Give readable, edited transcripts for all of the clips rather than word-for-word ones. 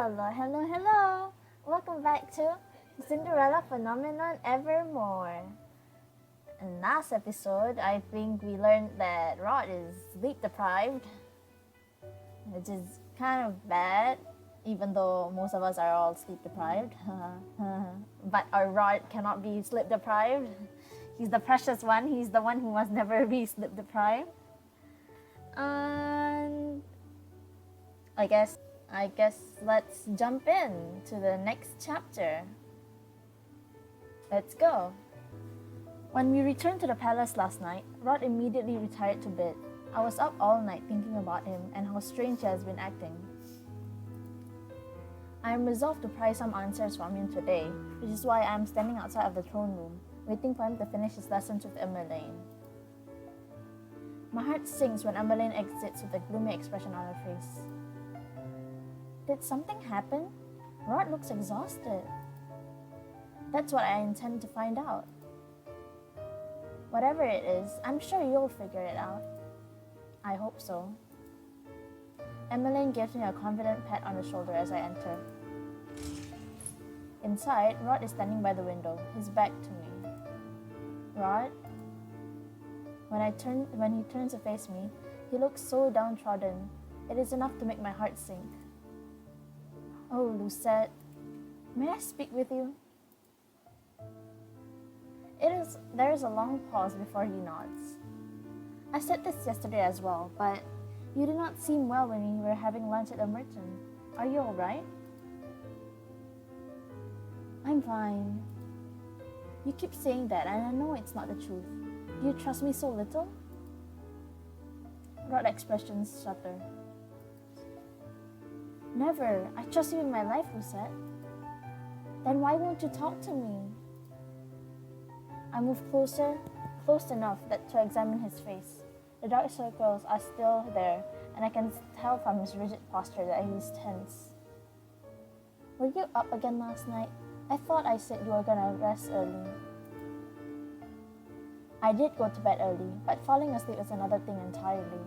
Hello. Welcome back to Cinderella Phenomenon Evermore. In last episode, I think we learned that Rod is sleep deprived, which is kind of bad, even though most of us are all sleep deprived. But our Rod cannot be sleep deprived. He's the precious one. He's the one who must never be sleep deprived. And I guess let's jump in to the next chapter. Let's go. When we returned to the palace last night, Rod immediately retired to bed. I was up all night thinking about him and how strange he has been acting. I am resolved to pry some answers from him today, which is why I am standing outside of the throne room, waiting for him to finish his lessons with Emmeline. My heart sinks when Emmeline exits with a gloomy expression on her face. Did something happen? Rod looks exhausted. That's what I intend to find out. Whatever it is, I'm sure you'll figure it out. I hope so. Emmeline gives me a confident pat on the shoulder as I enter. Inside, Rod is standing by the window, his back to me. Rod? When he turns to face me, he looks so downtrodden. It is enough to make my heart sink. Oh, Lucette, may I speak with you? There is a long pause before he nods. I said this yesterday as well, but you did not seem well when we were having lunch at the Merchant. Are you alright? I'm fine. You keep saying that, and I know it's not the truth. Do you trust me so little? Rod expressions shudder. Never. I trust you in my life, Lucette. Then why won't you talk to me? I move close enough to examine his face. The dark circles are still there, and I can tell from his rigid posture that he is tense. Were you up again last night? I thought I said you were gonna rest early. I did go to bed early, but falling asleep is another thing entirely.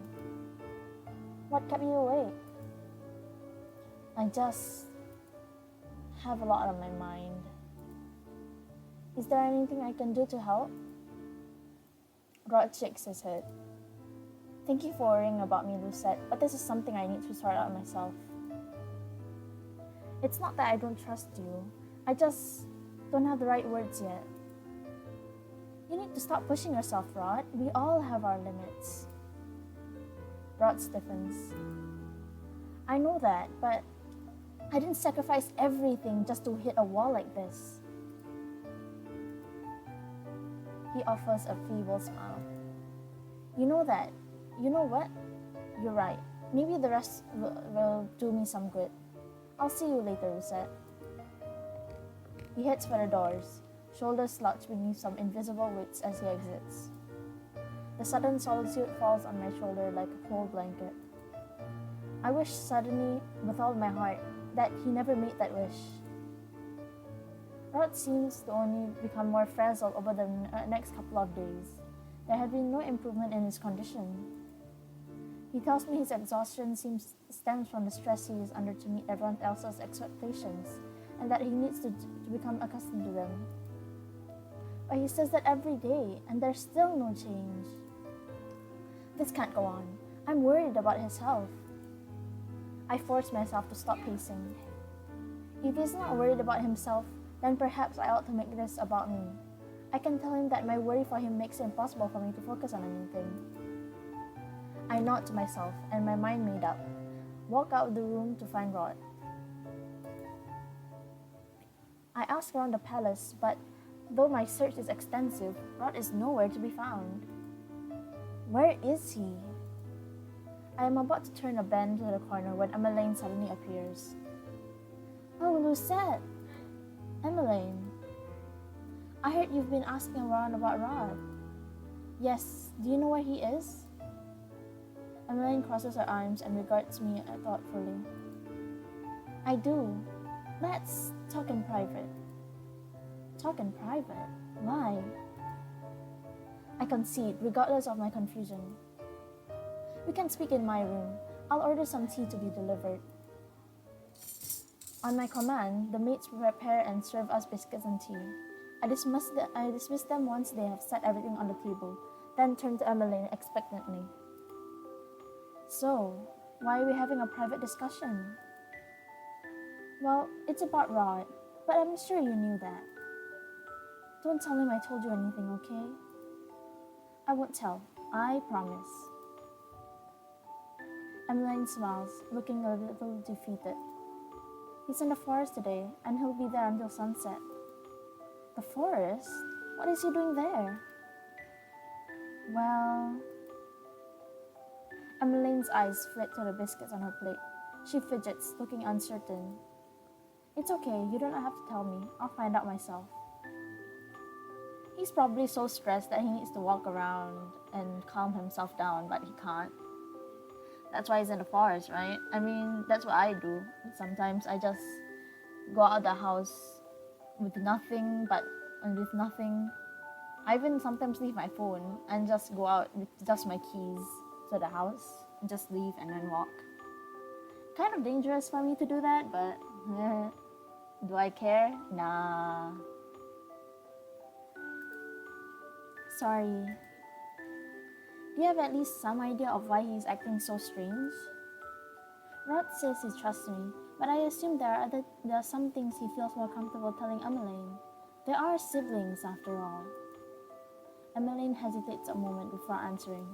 What kept you awake? I just have a lot on my mind. Is there anything I can do to help? Rod shakes his head. Thank you for worrying about me, Lucette, but this is something I need to sort out myself. It's not that I don't trust you. I just don't have the right words yet. You need to stop pushing yourself, Rod. We all have our limits. Rod stiffens. I know that, but I didn't sacrifice everything just to hit a wall like this. He offers a feeble smile. You know that. You know what? You're right. Maybe the rest will do me some good. I'll see you later, Lucette. He heads for the doors, shoulders slouched beneath some invisible weights as he exits. The sudden solitude falls on my shoulder like a cold blanket. I wish suddenly, with all my heart, that he never made that wish. Rod seems to only become more frazzled over the next couple of days. There had been no improvement in his condition. He tells me his exhaustion stems from the stress he is under to meet everyone else's expectations, and that he needs to become accustomed to them. But he says that every day, and there's still no change. This can't go on. I'm worried about his health. I force myself to stop pacing. If he's not worried about himself, then perhaps I ought to make this about me. I can tell him that my worry for him makes it impossible for me to focus on anything. I nod to myself, and my mind made up, walk out of the room to find Rod. I ask around the palace, but though my search is extensive, Rod is nowhere to be found. Where is he? I am about to turn a bend to the corner when Emmeline suddenly appears. Oh, Lucette! Emmeline, I heard you've been asking around about Rod. Yes, do you know where he is? Emmeline crosses her arms and regards me thoughtfully. I do. Let's talk in private. Talk in private? Why? I concede, regardless of my confusion. We can speak in my room. I'll order some tea to be delivered. On my command, the maids prepare and serve us biscuits and tea. I dismiss them once they have set everything on the table, then turn to Emmeline expectantly. So, why are we having a private discussion? Well, it's about Rod, but I'm sure you knew that. Don't tell him I told you anything, okay? I won't tell, I promise. Emmeline smiles, looking a little defeated. He's in the forest today, and he'll be there until sunset. The forest? What is he doing there? Well... Emmeline's eyes flit to the biscuits on her plate. She fidgets, looking uncertain. It's okay, you don't have to tell me. I'll find out myself. He's probably so stressed that he needs to walk around and calm himself down, but he can't. That's why he's in the forest, right? I mean, that's what I do. Sometimes I just go out of the house with nothing. I even sometimes leave my phone and just go out with just my keys to the house, just leave and then walk. Kind of dangerous for me to do that, but do I care? Nah. Sorry. Do you have at least some idea of why he's acting so strange? Rod says he trusts me, but I assume there are some things he feels more comfortable telling Emmeline. They are siblings, after all. Emmeline hesitates a moment before answering.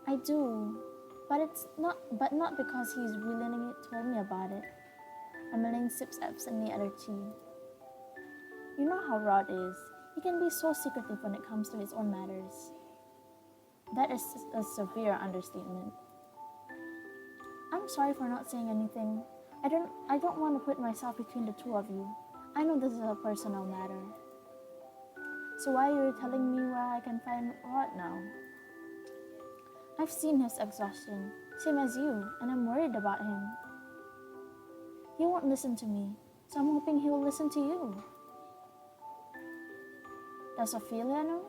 I do, but not because he's willingly told me about it. Emmeline sips absently at her tea. You know how Rod is. He can be so secretive when it comes to his own matters. That is a severe understatement. I'm sorry for not saying anything. I don't want to put myself between the two of you. I know this is a personal matter. So why are you telling me where I can find Rod now? I've seen his exhaustion, same as you, and I'm worried about him. He won't listen to me, so I'm hoping he will listen to you. Does Ophelia know?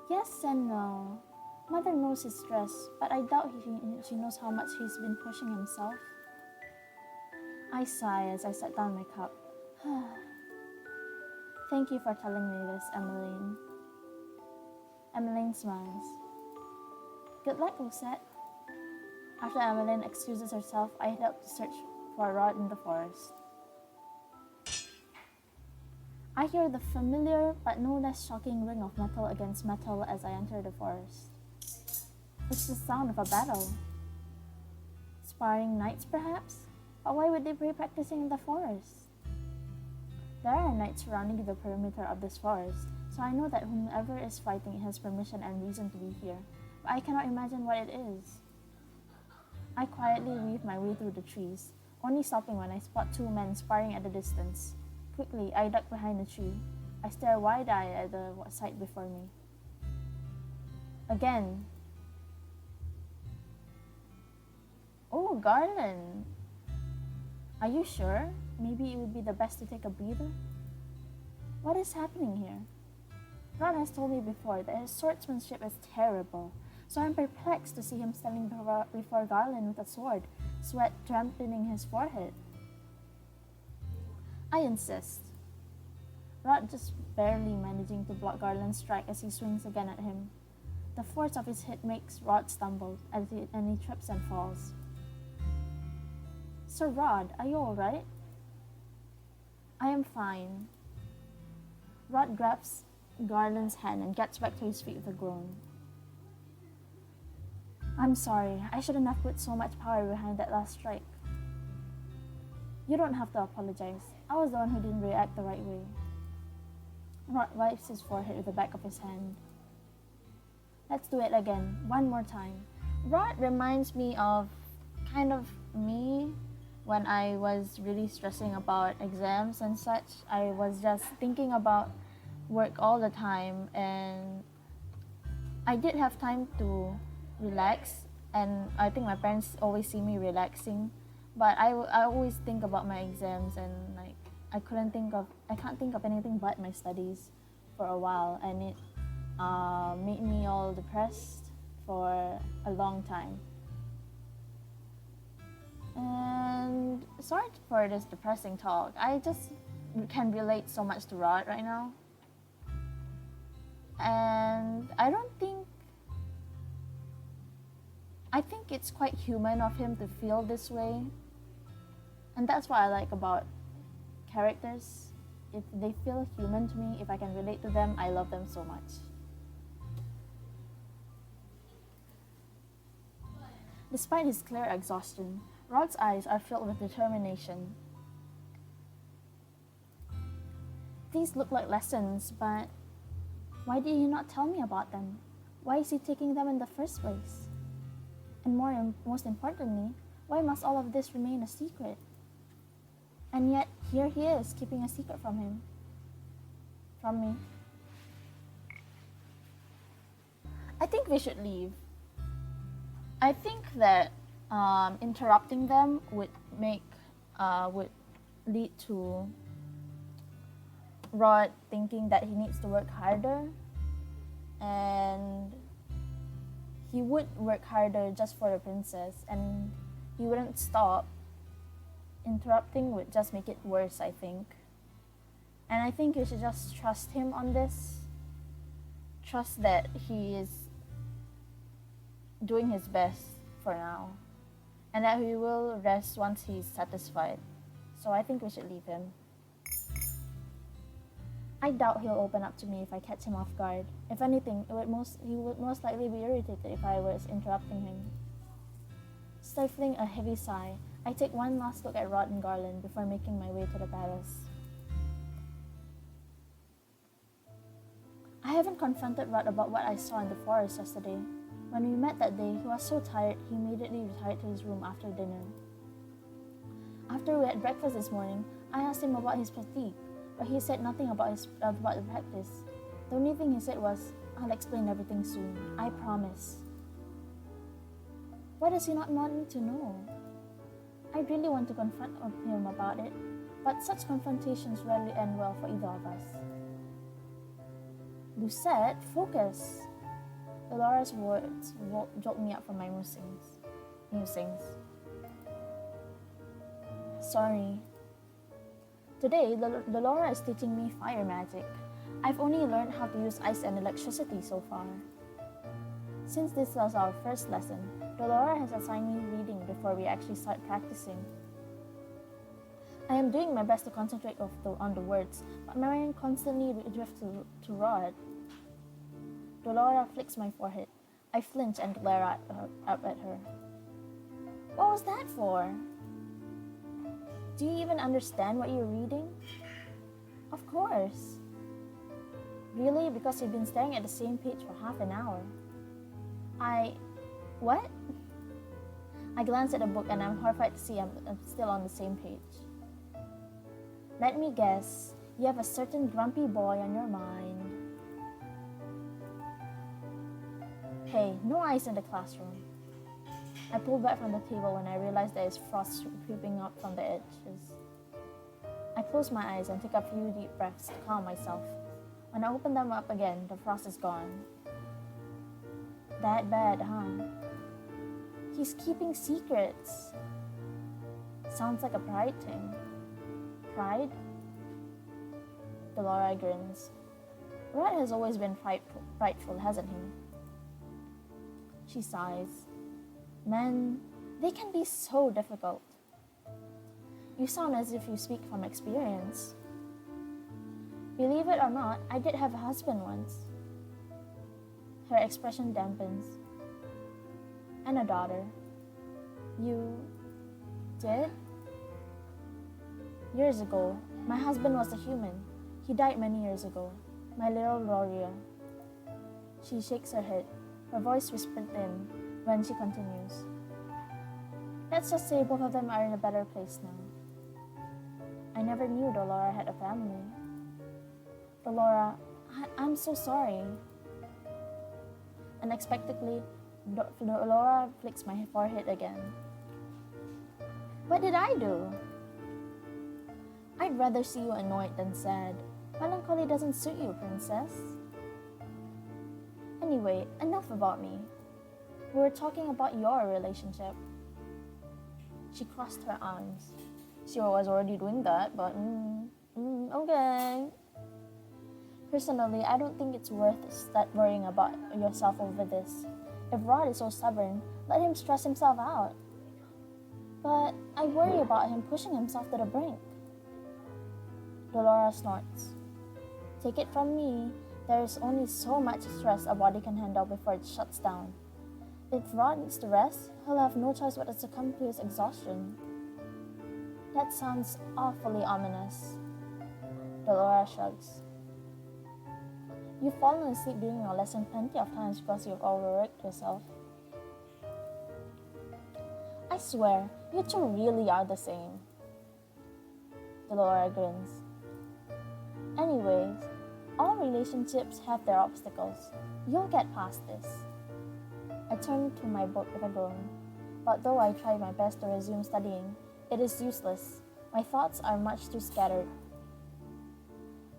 Yes and no. Mother knows his stress, but I doubt she knows how much he's been pushing himself. I sigh as I set down my cup. Thank you for telling me this, Emmeline. Emmeline smiles. Good luck, Rosette. After Emmeline excuses herself, I head out to search for Rod in the forest. I hear the familiar but no less shocking ring of metal against metal as I enter the forest. It's the sound of a battle. Sparring knights, perhaps? But why would they be practicing in the forest? There are knights surrounding the perimeter of this forest, so I know that whomever is fighting has permission and reason to be here, but I cannot imagine what it is. I quietly weave my way through the trees, only stopping when I spot two men sparring at a distance. Quickly, I duck behind a tree. I stare wide-eyed at the sight before me. Again. Oh, Garland. Are you sure? Maybe it would be the best to take a breather? What is happening here? Rod has told me before that his swordsmanship is terrible, so I'm perplexed to see him standing before Garland with a sword, sweat dampening his forehead. I insist. Rod just barely managing to block Garland's strike as he swings again at him. The force of his hit makes Rod stumble, and he trips and falls. Sir Rod, are you alright? I am fine. Rod grabs Garland's hand and gets back to his feet with a groan. I'm sorry, I shouldn't have put so much power behind that last strike. You don't have to apologize. I was the one who didn't react the right way. Rod wipes his forehead with the back of his hand. Let's do it again, one more time. Rod reminds me of kind of me when I was really stressing about exams and such. I was just thinking about work all the time, and I did have time to relax, and I think my parents always see me relaxing, but I always think about my exams, and like I can't think of anything but my studies for a while, and it made me all depressed for a long time. And sorry for this depressing talk. I just can relate so much to Rod right now. And I think it's quite human of him to feel this way. And that's what I like about characters. If they feel human to me, if I can relate to them, I love them so much. Despite his clear exhaustion, Rod's eyes are filled with determination. These look like lessons, but why did he not tell me about them? Why is he taking them in the first place? And most importantly, why must all of this remain a secret? And yet, here he is, keeping a secret from him. From me. I think we should leave. I think that interrupting them would lead to Rod thinking that he needs to work harder, and he would work harder just for the princess, and he wouldn't stop. Interrupting would just make it worse, I think. And I think you should just trust him on this. Trust that he is doing his best for now, and that he will rest once he's satisfied. So I think we should leave him. I doubt he'll open up to me if I catch him off guard. If anything, he would most likely be irritated if I was interrupting him. Stifling a heavy sigh, I take one last look at Rod and Garland before making my way to the palace. I haven't confronted Rod about what I saw in the forest yesterday. When we met that day, he was so tired he immediately retired to his room after dinner. After we had breakfast this morning, I asked him about his fatigue, but he said nothing about the practice. The only thing he said was, "I'll explain everything soon. I promise." Why does he not want me to know? I really want to confront him about it, but such confrontations rarely end well for either of us. Lucette, focus! Dolores' words jolt me up from my musings. Sorry. Today, Dolora is teaching me fire magic. I've only learned how to use ice and electricity so far. Since this was our first lesson, Dolora has assigned me reading before we actually start practicing. I am doing my best to concentrate on the words, but my mind constantly drifts to Rod. Dolora flicks my forehead. I flinch and glare up at her. What was that for? Do you even understand what you're reading? Of course. Really? Because you've been staring at the same page for half an hour. What? I glance at the book and I'm horrified to see I'm still on the same page. Let me guess, you have a certain grumpy boy on your mind. Hey, no ice in the classroom. I pull back from the table when I realize there is frost creeping up from the edges. I close my eyes and take a few deep breaths to calm myself. When I open them up again, the frost is gone. That bad, huh? He's keeping secrets. Sounds like a pride thing. Pride? Dolora grins. Rod has always been prideful, hasn't he? She sighs. Men, they can be so difficult. You sound as if you speak from experience. Believe it or not, I did have a husband once. Her expression dampens. And a daughter. You did? Years ago, my husband was a human. He died many years ago. My little Gloria. She shakes her head, her voice whispered thin when she continues. Let's just say both of them are in a better place now. I never knew Dolora had a family. Dolora, I'm so sorry. Unexpectedly, Dolora flicks my forehead again. What did I do? I'd rather see you annoyed than sad. Melancholy doesn't suit you, princess. Anyway, enough about me. We were talking about your relationship. She crossed her arms. She was already doing that, but okay. Personally, I don't think it's worth start worrying about yourself over this. If Rod is so stubborn, let him stress himself out. But I worry about him pushing himself to the brink. Dolores snorts. Take it from me, there is only so much stress a body can handle before it shuts down. If Rod needs to rest, he'll have no choice but to succumb to his exhaustion. That sounds awfully ominous. Dolores shrugs. You've fallen asleep during your lesson plenty of times because you've overworked yourself. I swear, you two really are the same. Dolores grins. Anyways, all relationships have their obstacles. You'll get past this. I turn to my book with a groan. But though I try my best to resume studying, it is useless. My thoughts are much too scattered.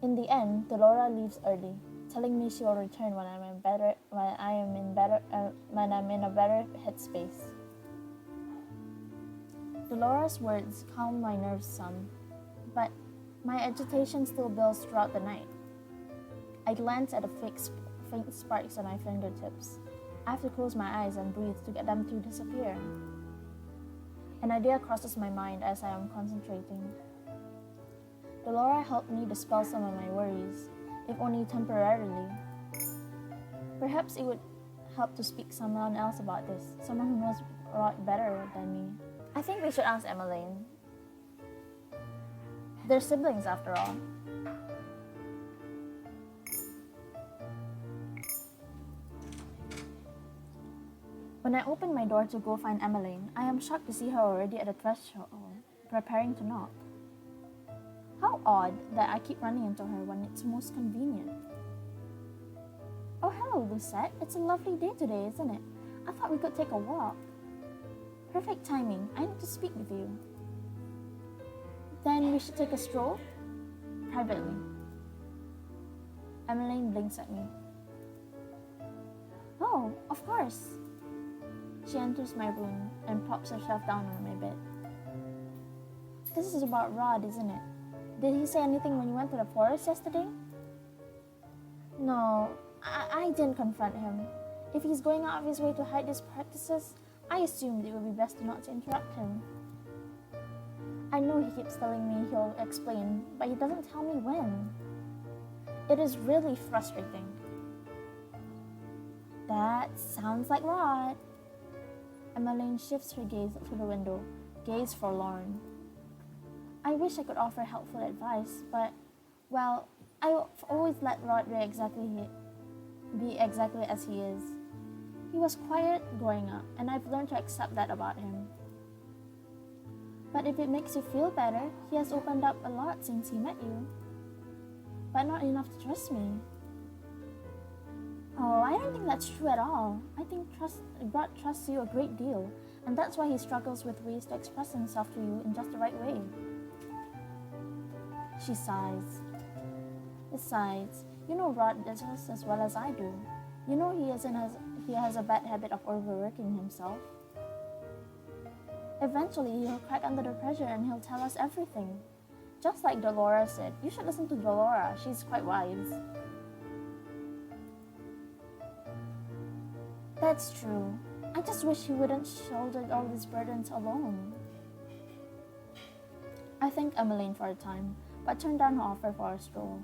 In the end, Dolores leaves early, telling me she will return when I'm in a better headspace. Dolores' words calm my nerves some, but my agitation still builds throughout the night. I glance at the faint sparks on my fingertips. I have to close my eyes and breathe to get them to disappear. An idea crosses my mind as I am concentrating. Dolores helped me dispel some of my worries, if only temporarily. Perhaps it would help to speak to someone else about this, someone who knows Rod better than me. I think we should ask Emmeline. They're siblings after all. When I open my door to go find Emmeline, I am shocked to see her already at the threshold, preparing to knock. How odd that I keep running into her when it's most convenient. Oh, hello, Lucette. It's a lovely day today, isn't it? I thought we could take a walk. Perfect timing. I need to speak with you. Then we should take a stroll? Privately. Emmeline blinks at me. Oh, of course. She enters my room and plops herself down on my bed. This is about Rod, isn't it? Did he say anything when you went to the forest yesterday? No, I didn't confront him. If he's going out of his way to hide his practices, I assumed it would be best not to interrupt him. I know he keeps telling me he'll explain, but he doesn't tell me when. It is really frustrating. That sounds like Rod. Emmeline shifts her gaze to the window, gaze forlorn. I wish I could offer helpful advice, but, well, I've always let Rod be exactly as he is. He was quiet growing up, and I've learned to accept that about him. But if it makes you feel better, he has opened up a lot since he met you. But not enough to trust me. Oh, I don't think that's true at all. I think Rod trusts you a great deal, and that's why he struggles with ways to express himself to you in just the right way. She sighs. Besides, you know Rod does this as well as I do. You know he has a bad habit of overworking himself. Eventually, he'll crack under the pressure and he'll tell us everything. Just like Dolores said, you should listen to Dolores. She's quite wise. That's true. I just wish he wouldn't shoulder all these burdens alone. I thanked Emmeline for her time, but turned down her offer for a stroll.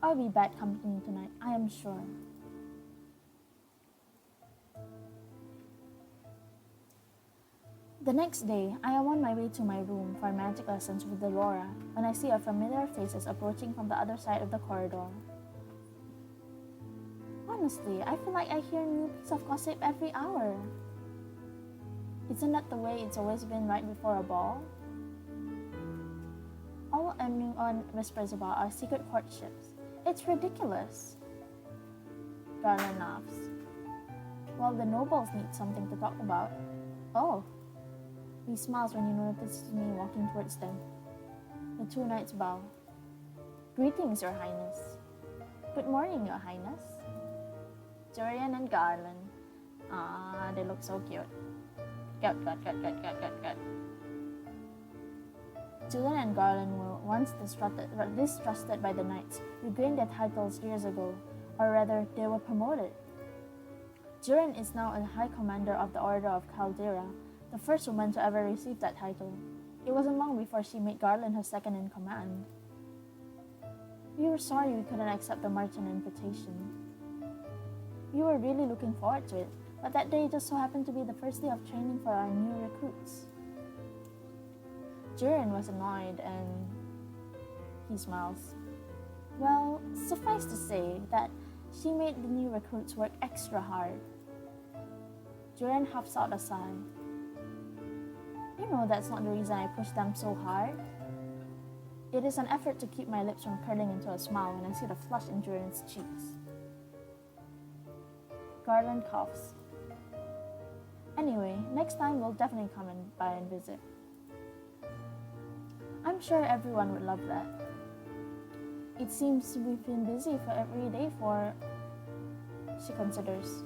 I'll be bad company tonight, I am sure. The next day, I am on my way to my room for magic lessons with Delora when I see our familiar faces approaching from the other side of the corridor. Honestly, I feel like I hear a new piece of gossip every hour. Isn't that the way it's always been right before a ball? All anyone whispers about are secret courtships. It's ridiculous. Garland laughs. Well, the nobles need something to talk about. Oh. He smiles when you notice me walking towards them. The two knights bow. Greetings, Your Highness. Good morning, Your Highness. Dorian and Garland. Ah, they look so cute. Good. Julian and Garland were once distrusted by the knights, regained their titles years ago, or rather, they were promoted. Durin is now a High Commander of the Order of Caldera, the first woman to ever receive that title. It wasn't long before she made Garland her second in command. We were sorry we couldn't accept the Martin invitation. We were really looking forward to it, but that day just so happened to be the first day of training for our new recruits. Durin was annoyed and he smiles. Well, suffice to say that she made the new recruits work extra hard. Durin huffs out a sigh. You know that's not the reason I pushed them so hard. It is an effort to keep my lips from curling into a smile when I see the flush in Durin's cheeks. Garland coughs. Anyway, next time we'll definitely come by and visit. I'm sure everyone would love that. It seems we've been busy for every day for... She considers.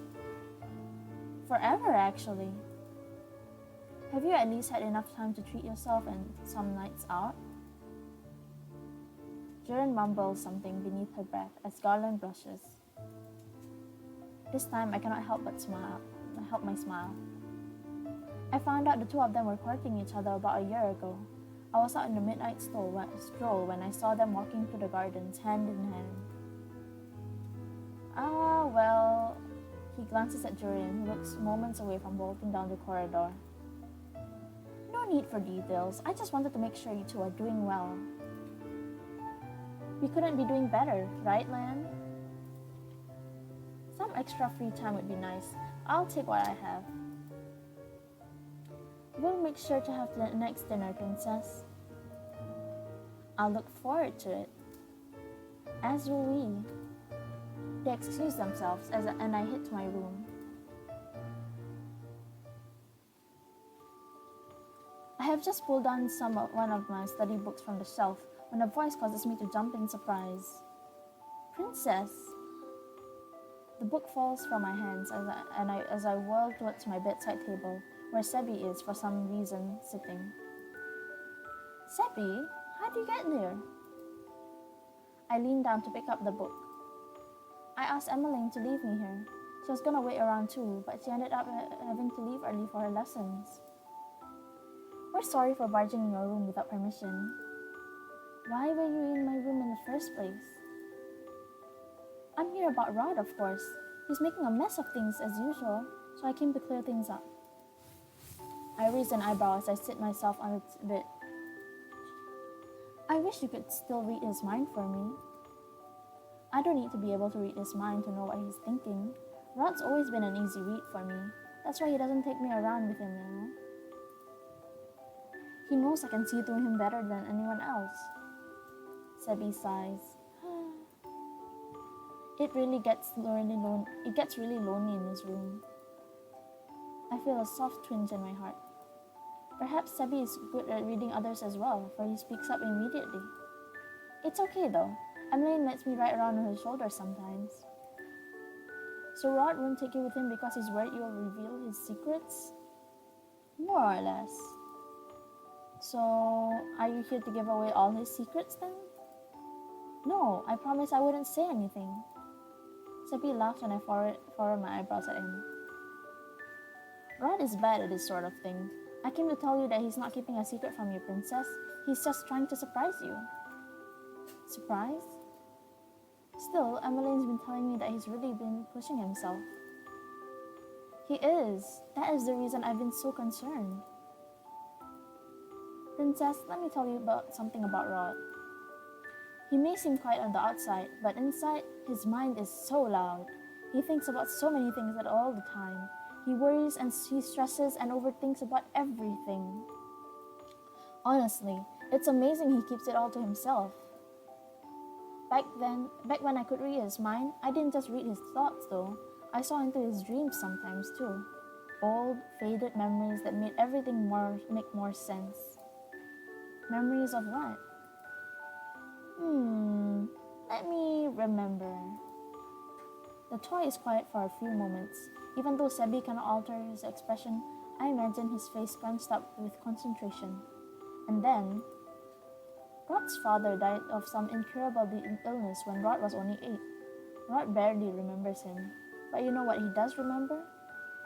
Forever, actually. Have you at least had enough time to treat yourself and some nights out? Durin mumbles something beneath her breath as Garland blushes. This time I cannot help my smile. I found out the two of them were courting each other about a year ago. I was out in the midnight stroll when I saw them walking through the gardens, hand in hand. Well... He glances at Durin, who looks moments away from bolting down the corridor. No need for details. I just wanted to make sure you two are doing well. We couldn't be doing better, right, Lan? Some extra free time would be nice. I'll take what I have. We'll make sure to have the next dinner, Princess. I'll look forward to it. As will we. They excuse themselves and I head to my room. I have just pulled down one of my study books from the shelf when a voice causes me to jump in surprise. Princess! The book falls from my hands as I whirl towards my bedside table, where Sebi is, for some reason, sitting. Sebi, how'd you get there? I lean down to pick up the book. I asked Emmeline to leave me here. She was gonna wait around too, but she ended up having to leave early for her lessons. We're sorry for barging in your room without permission. Why were you in my room in the first place? I'm here about Rod, of course. He's making a mess of things as usual, so I came to clear things up. I raise an eyebrow as I sit myself on the bed. I wish you could still read his mind for me. I don't need to be able to read his mind to know what he's thinking. Rod's always been an easy read for me. That's why he doesn't take me around with him now. He knows I can see through him better than anyone else. Sebi sighs. It gets really lonely in his room. I feel a soft twinge in my heart. Perhaps Sebi is good at reading others as well, for he speaks up immediately. It's okay though. Emmeline lets me ride around on her shoulders sometimes. So Rod won't take you with him because he's worried you'll reveal his secrets? More or less. So, are you here to give away all his secrets then? No, I promised I wouldn't say anything. Sebi laughs when I furrow my eyebrows at him. Rod is bad at this sort of thing. I came to tell you that he's not keeping a secret from you, Princess. He's just trying to surprise you. Surprise? Still, Emmeline's been telling me that he's really been pushing himself. He is. That is the reason I've been so concerned. Princess, let me tell you something about Rod. He may seem quiet on the outside, but inside, his mind is so loud. He thinks about so many things at all the time. He worries and he stresses and overthinks about everything. Honestly, it's amazing he keeps it all to himself. Back when I could read his mind, I didn't just read his thoughts though. I saw into his dreams sometimes too. Old, faded memories that made everything make more sense. Memories of what? Let me remember. The toy is quiet for a few moments. Even though Sebi cannot alter his expression, I imagine his face scrunched up with concentration. And then, Rod's father died of some incurable illness when Rod was only 8. Rod barely remembers him. But you know what he does remember?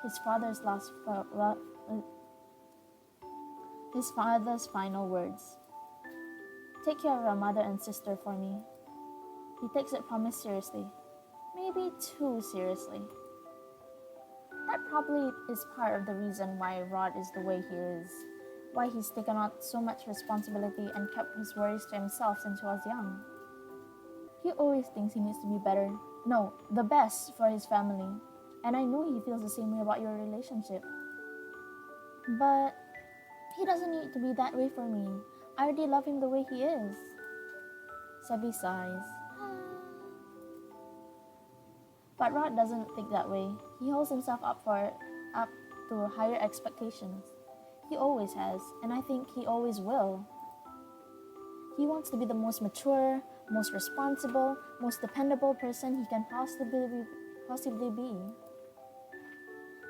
His father's final words. Take care of our mother and sister for me. He takes that promise seriously. Maybe too seriously. That probably is part of the reason why Rod is the way he is. Why he's taken on so much responsibility and kept his worries to himself since he was young. He always thinks he needs to be better. No, the best for his family. And I know he feels the same way about your relationship. But he doesn't need to be that way for me. I already love him the way he is. Sebi sighs. But Rod doesn't think that way. He holds himself up to higher expectations. He always has, and I think he always will. He wants to be the most mature, most responsible, most dependable person he can possibly be.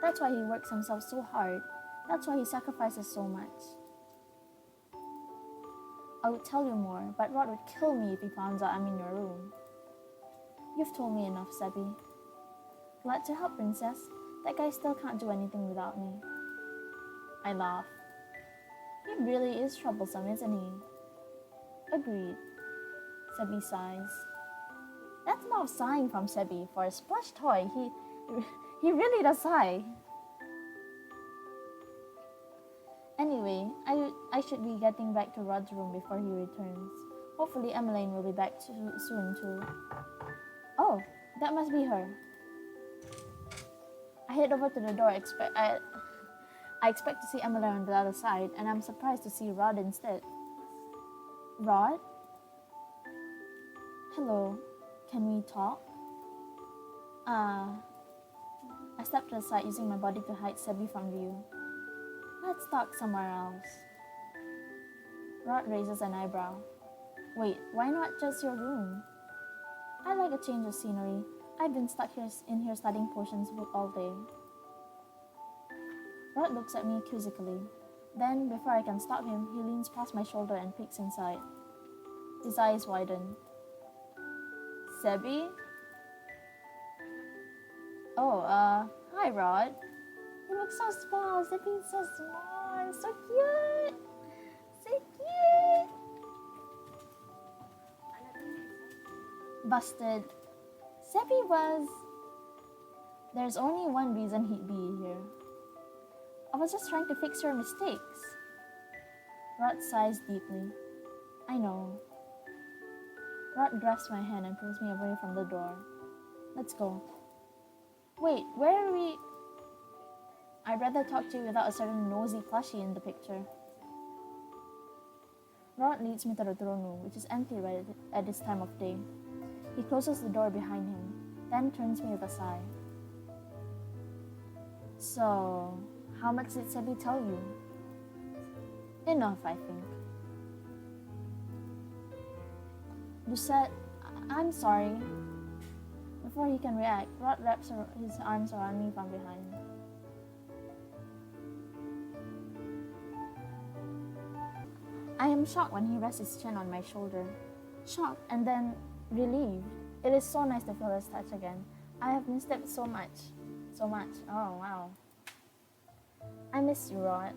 That's why he works himself so hard. That's why he sacrifices so much. I would tell you more, but Rod would kill me if he finds out I'm in your room. You've told me enough, Sebi. Glad to help, Princess. That guy still can't do anything without me. I laugh. He really is troublesome, isn't he? Agreed. Sebi sighs. That's more sighing from Sebi. For a plush toy, he really does sigh. Anyway, I should be getting back to Rod's room before he returns. Hopefully Emmeline will be back soon too. Oh, that must be her. I head over to the door. I expect to see Emmeline on the other side, and I'm surprised to see Rod instead. Rod? Hello, can we talk? I step to the side using my body to hide Sebi from view. Let's talk somewhere else. Rod raises an eyebrow. Wait, why not just your room? I like a change of scenery. I've been stuck in here studying potions all day. Rod looks at me quizzically. Then, before I can stop him, he leans past my shoulder and peeks inside. His eyes widen. Sebi? Oh, hi, Rod. He looks so small. Sebi's so small. So cute. So cute. Busted. Sebi was... There's only one reason he'd be here. I was just trying to fix your mistakes. Rod sighs deeply. I know. Rod grasps my hand and pulls me away from the door. Let's go. Wait, where are we? I'd rather talk to you without a certain nosy plushie in the picture. Rod leads me to the throne room, which is empty right at this time of day. He closes the door behind him, then turns me with a sigh. So, how much did Sebi tell you? Enough, I think. Lucette, I'm sorry. Before he can react, Rod wraps his arms around me from behind. I am shocked when he rests his chin on my shoulder. Shocked and then relieved. It is so nice to feel his touch again. I have missed it so much. So much. Oh, wow. I miss you, Rod.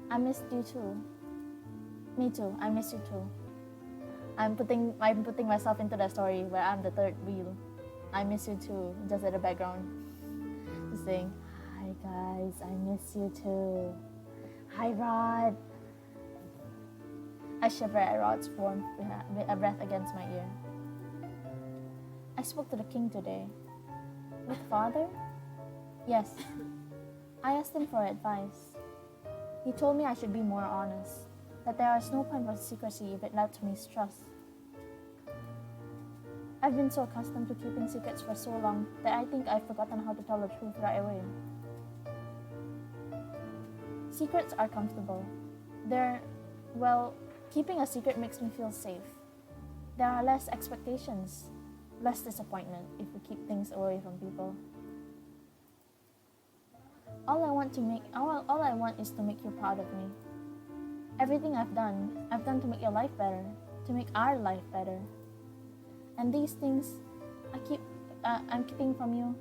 I missed you too. Me too. I miss you too. I'm putting myself into the story where I'm the third wheel. I miss you too, just at the background. Just saying, hi guys, I miss you too. Hi Rod. I shiver at Rod's warm breath against my ear. I spoke to the king today. With father? Yes. I asked him for advice. He told me I should be more honest, that there is no point for secrecy if it led to mistrust. I've been so accustomed to keeping secrets for so long that I think I've forgotten how to tell the truth right away. Secrets are comfortable. Keeping a secret makes me feel safe. There are less expectations, less disappointment if we keep things away from people. All I want is to make you proud of me. Everything I've done to make your life better, to make our life better. And these things I'm keeping from you,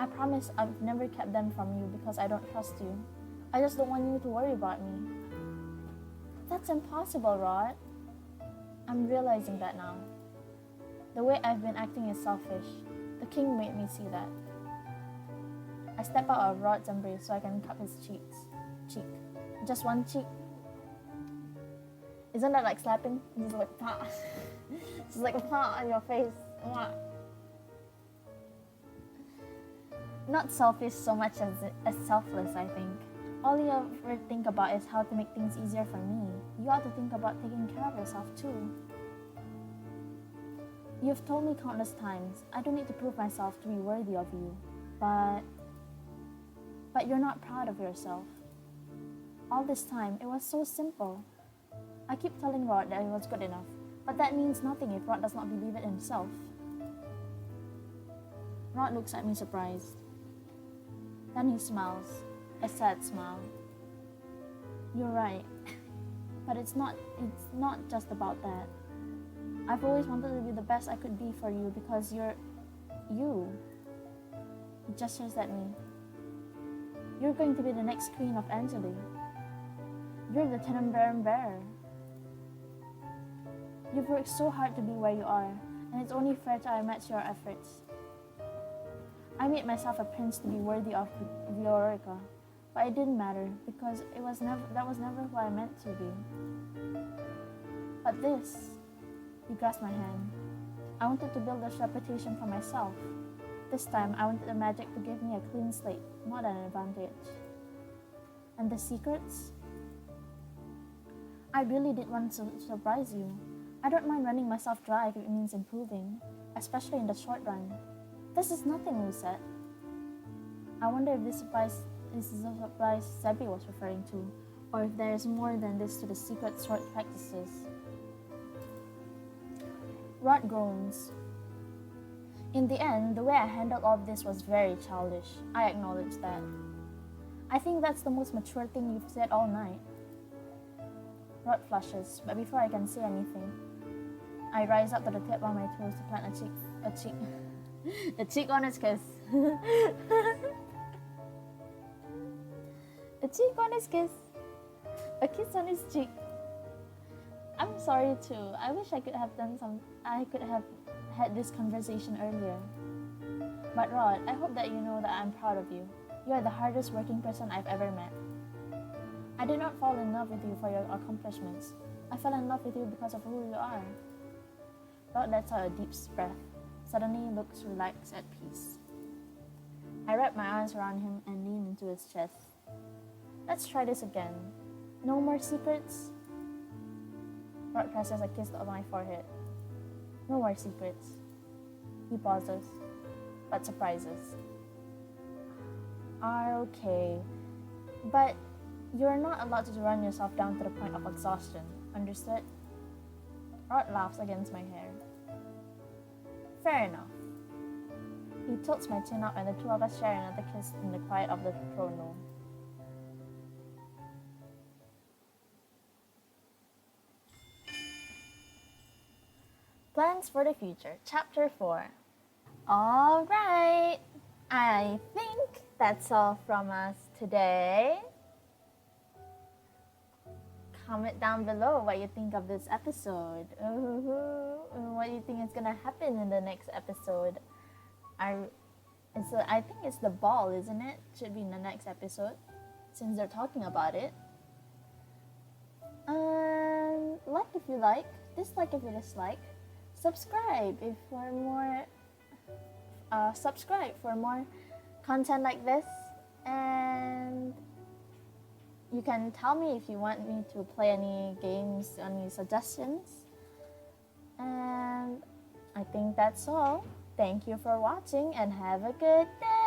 I promise I've never kept them from you because I don't trust you. I just don't want you to worry about me. That's impossible, Rod. I'm realizing that now. The way I've been acting is selfish. The king made me see that. I step out of Rod's embrace so I can cup his cheek. Just one cheek. Isn't that like slapping? Just like pa. Just like a pa on your face. Mwah. Not selfish so much as selfless, I think. All you ever think about is how to make things easier for me. You ought to think about taking care of yourself too. You've told me countless times, I don't need to prove myself to be worthy of you. But you're not proud of yourself. All this time, it was so simple. I keep telling Rod that he was good enough, but that means nothing if Rod does not believe it himself. Rod looks at me surprised. Then he smiles, a sad smile. You're right, but it's not just about that. I've always wanted to be the best I could be for you because you're you. He gestures at me. You're going to be the next queen of Angeli. You're the Tenenbaum bearer. You've worked so hard to be where you are, and it's only fair that I match your efforts. I made myself a prince to be worthy of Viorica, but it didn't matter because that was never who I meant to be. But this, he grasped my hand. I wanted to build this reputation for myself. This time, I wanted the magic to give me a clean slate, not an advantage. And the secrets? I really did want to surprise you. I don't mind running myself dry if it means improving, especially in the short run. This is nothing, Lucette. I wonder if this is a surprise Sebi was referring to, or if there is more than this to the secret sword practices. Rod groans. In the end, the way I handled all of this was very childish. I acknowledge that. I think that's the most mature thing you've said all night. Rod flushes, but before I can say anything, I rise up to the tip of my toes to plant a cheek on his kiss. A cheek on his kiss. A kiss on his cheek. I'm sorry too. I wish I could have had this conversation earlier. But Rod, I hope that you know that I'm proud of you. You are the hardest working person I've ever met. I did not fall in love with you for your accomplishments. I fell in love with you because of who you are. Rod lets out a deep breath. Suddenly he looks relaxed at peace. I wrap my arms around him and lean into his chest. Let's try this again. No more secrets? Rod presses a kiss on my forehead. No more secrets. He pauses, but surprises. Okay, but you're not allowed to run yourself down to the point of exhaustion, understood? Rod laughs against my hair. Fair enough. He tilts my chin up and the two of us share another kiss in the quiet of the throne room. Plans for the future, Chapter 4. Alright, I think that's all from us today. Comment down below what you think of this episode. What do you think is gonna happen in the next episode? I think it's the ball, isn't it? Should be in the next episode, since they're talking about it. Like if you like, dislike if you dislike. Subscribe for more content like this, and you can tell me if you want me to play any games, any suggestions. And I think that's all. Thank you for watching and have a good day.